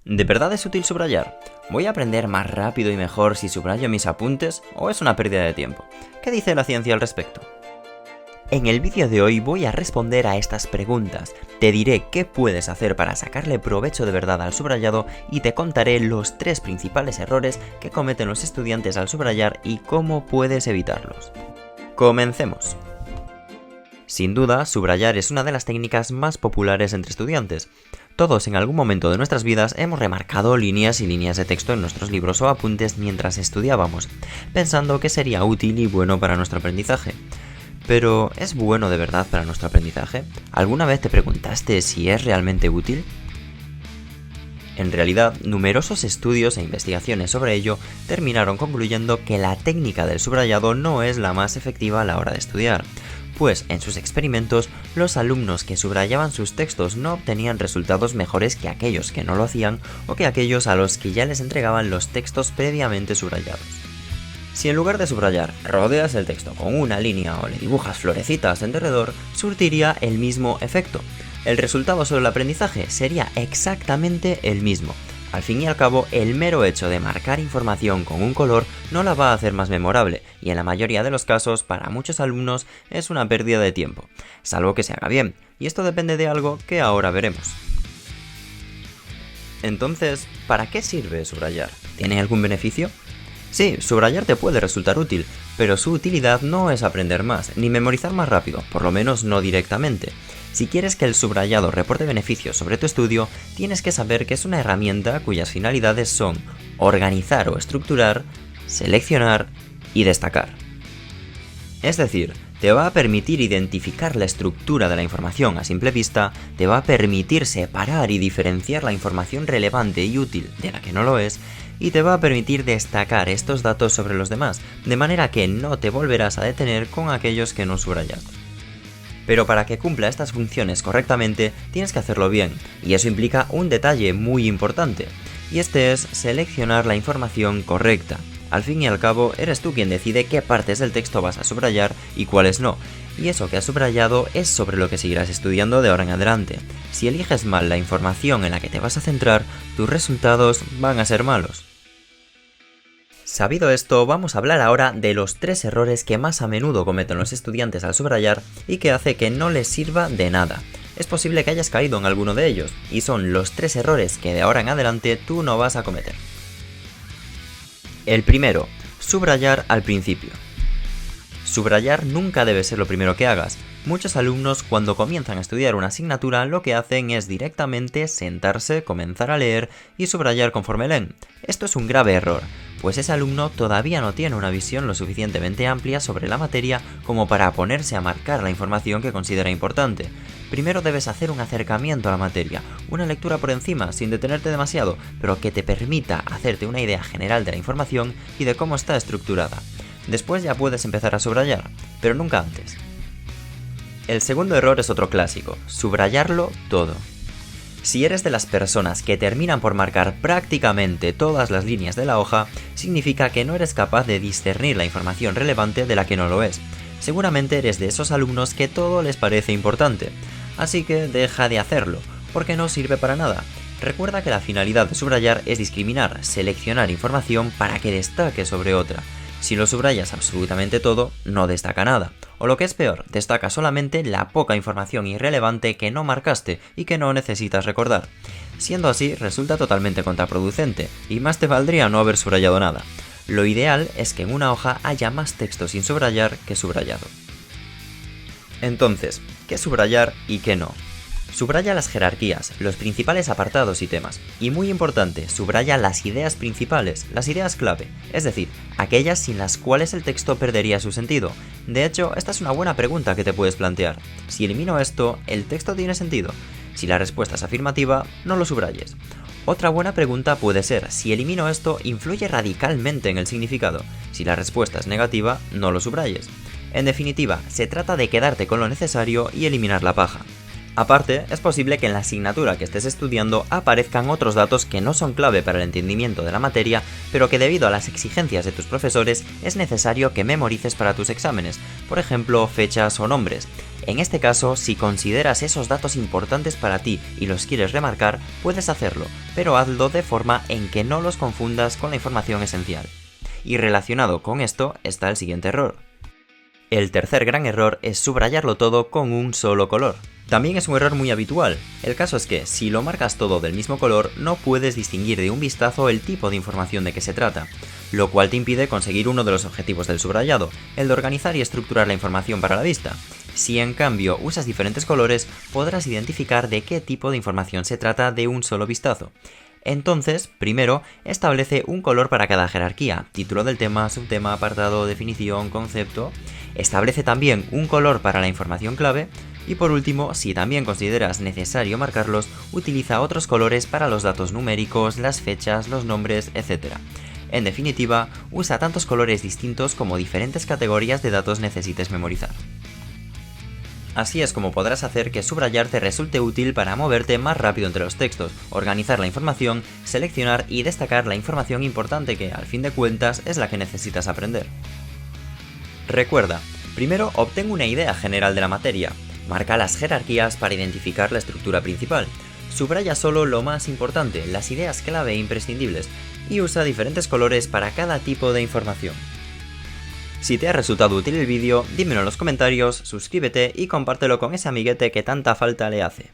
¿De verdad es útil subrayar? ¿Voy a aprender más rápido y mejor si subrayo mis apuntes o es una pérdida de tiempo? ¿Qué dice la ciencia al respecto? En el vídeo de hoy voy a responder a estas preguntas, te diré qué puedes hacer para sacarle provecho de verdad al subrayado y te contaré los 3 principales errores que cometen los estudiantes al subrayar y cómo puedes evitarlos. Comencemos. Sin duda, subrayar es una de las técnicas más populares entre estudiantes. Todos en algún momento de nuestras vidas hemos remarcado líneas y líneas de texto en nuestros libros o apuntes mientras estudiábamos, pensando que sería útil y bueno para nuestro aprendizaje. Pero, ¿es bueno de verdad para nuestro aprendizaje? ¿Alguna vez te preguntaste si es realmente útil? En realidad, numerosos estudios e investigaciones sobre ello terminaron concluyendo que la técnica del subrayado no es la más efectiva a la hora de estudiar, pues en sus experimentos los alumnos que subrayaban sus textos no obtenían resultados mejores que aquellos que no lo hacían o que aquellos a los que ya les entregaban los textos previamente subrayados. Si en lugar de subrayar rodeas el texto con una línea o le dibujas florecitas en derredor, surtiría el mismo efecto. El resultado sobre el aprendizaje sería exactamente el mismo. Al fin y al cabo, el mero hecho de marcar información con un color no la va a hacer más memorable, y en la mayoría de los casos, para muchos alumnos, es una pérdida de tiempo, salvo que se haga bien, y esto depende de algo que ahora veremos. Entonces, ¿para qué sirve subrayar? ¿Tiene algún beneficio? Sí, subrayar te puede resultar útil, pero su utilidad no es aprender más, ni memorizar más rápido, por lo menos no directamente. Si quieres que el subrayado reporte beneficios sobre tu estudio, tienes que saber que es una herramienta cuyas finalidades son organizar o estructurar, seleccionar y destacar. Es decir, te va a permitir identificar la estructura de la información a simple vista, te va a permitir separar y diferenciar la información relevante y útil de la que no lo es, y te va a permitir destacar estos datos sobre los demás, de manera que no te volverás a detener con aquellos que no subrayaste. Pero para que cumpla estas funciones correctamente, tienes que hacerlo bien, y eso implica un detalle muy importante, y este es seleccionar la información correcta. Al fin y al cabo, eres tú quien decide qué partes del texto vas a subrayar y cuáles no, y eso que has subrayado es sobre lo que seguirás estudiando de ahora en adelante. Si eliges mal la información en la que te vas a centrar, tus resultados van a ser malos. Sabido esto, vamos a hablar ahora de los 3 errores que más a menudo cometen los estudiantes al subrayar y que hace que no les sirva de nada. Es posible que hayas caído en alguno de ellos, y son los 3 errores que de ahora en adelante tú no vas a cometer. El primero, subrayar al principio. Subrayar nunca debe ser lo primero que hagas. Muchos alumnos cuando comienzan a estudiar una asignatura lo que hacen es directamente sentarse, comenzar a leer y subrayar conforme leen. Esto es un grave error, pues ese alumno todavía no tiene una visión lo suficientemente amplia sobre la materia como para ponerse a marcar la información que considera importante. Primero debes hacer un acercamiento a la materia, una lectura por encima sin detenerte demasiado, pero que te permita hacerte una idea general de la información y de cómo está estructurada. Después ya puedes empezar a subrayar, pero nunca antes. El segundo error es otro clásico, subrayarlo todo. Si eres de las personas que terminan por marcar prácticamente todas las líneas de la hoja, significa que no eres capaz de discernir la información relevante de la que no lo es. Seguramente eres de esos alumnos que todo les parece importante, así que deja de hacerlo, porque no sirve para nada. Recuerda que la finalidad de subrayar es discriminar, seleccionar información para que destaque sobre otra. Si lo subrayas absolutamente todo, no destaca nada, o lo que es peor, destaca solamente la poca información irrelevante que no marcaste y que no necesitas recordar. Siendo así, resulta totalmente contraproducente, y más te valdría no haber subrayado nada. Lo ideal es que en una hoja haya más texto sin subrayar que subrayado. Entonces, ¿qué subrayar y qué no? Subraya las jerarquías, los principales apartados y temas. Y muy importante, subraya las ideas principales, las ideas clave, es decir, aquellas sin las cuales el texto perdería su sentido. De hecho, esta es una buena pregunta que te puedes plantear. Si elimino esto, ¿el texto tiene sentido? Si la respuesta es afirmativa, no lo subrayes. Otra buena pregunta puede ser, si elimino esto, ¿influye radicalmente en el significado? Si la respuesta es negativa, no lo subrayes. En definitiva, se trata de quedarte con lo necesario y eliminar la paja. Aparte, es posible que en la asignatura que estés estudiando aparezcan otros datos que no son clave para el entendimiento de la materia, pero que debido a las exigencias de tus profesores es necesario que memorices para tus exámenes, por ejemplo, fechas o nombres. En este caso, si consideras esos datos importantes para ti y los quieres remarcar, puedes hacerlo, pero hazlo de forma en que no los confundas con la información esencial. Y relacionado con esto está el siguiente error. El tercer gran error es subrayarlo todo con un solo color. También es un error muy habitual. El caso es que, si lo marcas todo del mismo color, no puedes distinguir de un vistazo el tipo de información de que se trata, lo cual te impide conseguir uno de los objetivos del subrayado, el de organizar y estructurar la información para la vista. Si en cambio usas diferentes colores, podrás identificar de qué tipo de información se trata de un solo vistazo. Entonces, primero, establece un color para cada jerarquía, título del tema, subtema, apartado, definición, concepto. Establece también un color para la información clave. Y por último, si también consideras necesario marcarlos, utiliza otros colores para los datos numéricos, las fechas, los nombres, etc. En definitiva, usa tantos colores distintos como diferentes categorías de datos necesites memorizar. Así es como podrás hacer que subrayar te resulte útil para moverte más rápido entre los textos, organizar la información, seleccionar y destacar la información importante que, al fin de cuentas, es la que necesitas aprender. Recuerda, primero obtén una idea general de la materia. Marca las jerarquías para identificar la estructura principal. Subraya solo lo más importante, las ideas clave e imprescindibles, y usa diferentes colores para cada tipo de información. Si te ha resultado útil el vídeo, dímelo en los comentarios, suscríbete y compártelo con ese amiguete que tanta falta le hace.